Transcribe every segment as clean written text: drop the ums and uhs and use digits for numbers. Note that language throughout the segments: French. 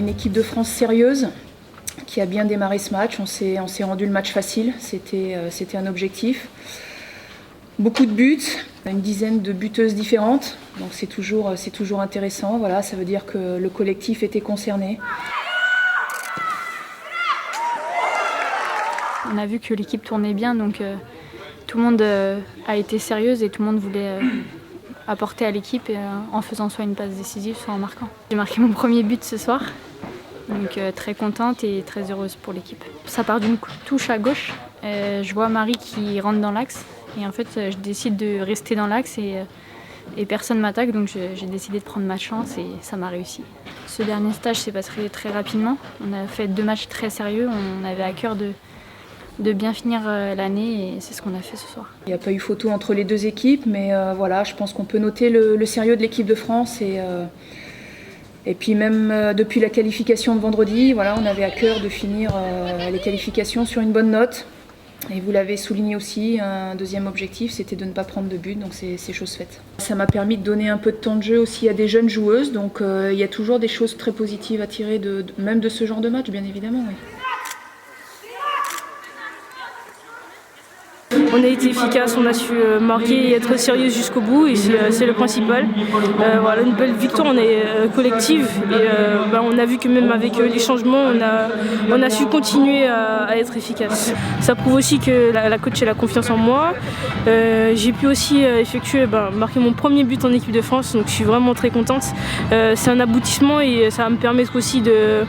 une équipe de France sérieuse qui a bien démarré ce match. On s'est rendu le match facile, c'était un objectif. Beaucoup de buts, une dizaine de buteuses différentes, donc c'est toujours intéressant. Voilà, ça veut dire que le collectif était concerné. On a vu que l'équipe tournait bien, donc tout le monde a été sérieuse et tout le monde voulait apporter à l'équipe en faisant soit une passe décisive, soit en marquant. J'ai marqué mon premier but ce soir, donc très contente et très heureuse pour l'équipe. Ça part d'une touche à gauche, je vois Marie qui rentre dans l'axe et en fait je décide de rester dans l'axe et personne m'attaque, donc j'ai décidé de prendre ma chance et ça m'a réussi. Ce dernier stage s'est passé très rapidement, on a fait 2 matchs très sérieux, on avait à cœur de bien finir l'année et c'est ce qu'on a fait ce soir. Il n'y a pas eu photo entre les deux équipes, mais voilà, je pense qu'on peut noter le sérieux de l'équipe de France et puis même depuis la qualification de vendredi, voilà, on avait à cœur de finir les qualifications sur une bonne note. Et vous l'avez souligné aussi, un deuxième objectif, c'était de ne pas prendre de but, donc c'est chose faite. Ça m'a permis de donner un peu de temps de jeu aussi à des jeunes joueuses, donc il y a toujours des choses très positives à tirer même de ce genre de match, bien évidemment. Oui. On a été efficace, on a su marquer et être sérieux jusqu'au bout et c'est le principal. Voilà, une belle victoire, on est collective et on a vu que même avec les changements, on a su continuer à être efficace. Ça prouve aussi que la coach a la confiance en moi. J'ai pu aussi marquer mon premier but en équipe de France, donc je suis vraiment très contente. C'est un aboutissement et ça va me permettre aussi de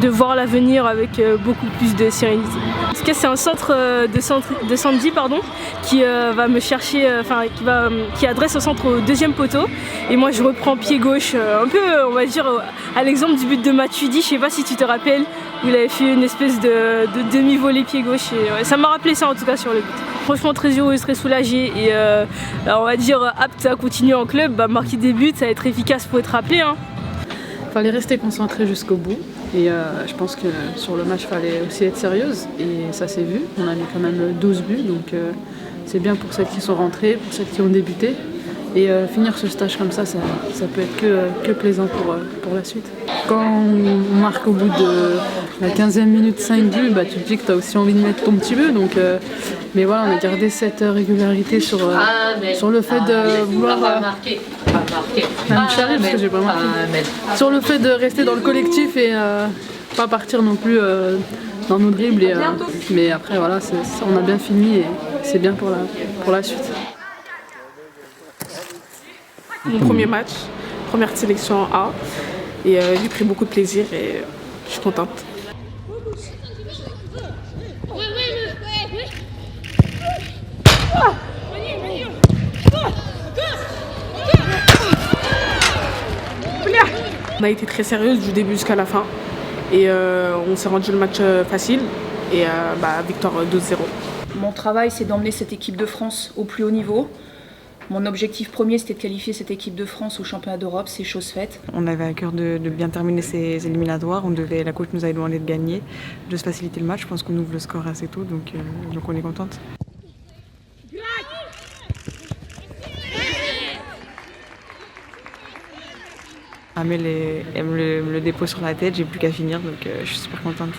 voir l'avenir avec beaucoup plus de sérénité. En tout cas, c'est un centre de Sandy, qui va me chercher, qui adresse au centre au deuxième poteau et moi je reprends pied gauche, un peu on va dire à l'exemple du but de Matuidi, je sais pas si tu te rappelles, où il avait fait une espèce de demi-volée pied gauche et ça m'a rappelé ça en tout cas sur le but. Franchement très heureuse, très soulagée et on va dire apte à continuer en club, marquer des buts, ça va être efficace pour être rappelé. Il fallait rester concentré jusqu'au bout et je pense que sur le match il fallait aussi être sérieuse et ça s'est vu. On a mis quand même 12 buts donc c'est bien pour celles qui sont rentrées, pour celles qui ont débuté et finir ce stage comme ça peut être que plaisant pour la suite. Quand on marque au bout de la 15e minute 5 buts, tu te dis que tu as aussi envie de mettre ton petit but donc, mais voilà, on a gardé cette régularité sur le fait de vouloir parce que j'ai pas marqué. Sur le fait de rester dans le collectif et pas partir non plus dans nos dribbles. Mais après voilà, on a bien fini et c'est bien pour la suite. Mon premier match, première sélection en A et j'ai pris beaucoup de plaisir et je suis contente. On a été très sérieuse du début jusqu'à la fin et on s'est rendu le match facile et victoire 2-0. Mon travail, c'est d'emmener cette équipe de France au plus haut niveau. Mon objectif premier, c'était de qualifier cette équipe de France au championnat d'Europe, c'est chose faite. On avait à cœur de bien terminer ces éliminatoires. La coach nous avait demandé de gagner, de se faciliter le match. Je pense qu'on ouvre le score assez tôt, donc on est contente. Amel me le dépose sur la tête, j'ai plus qu'à finir, donc je suis super contente.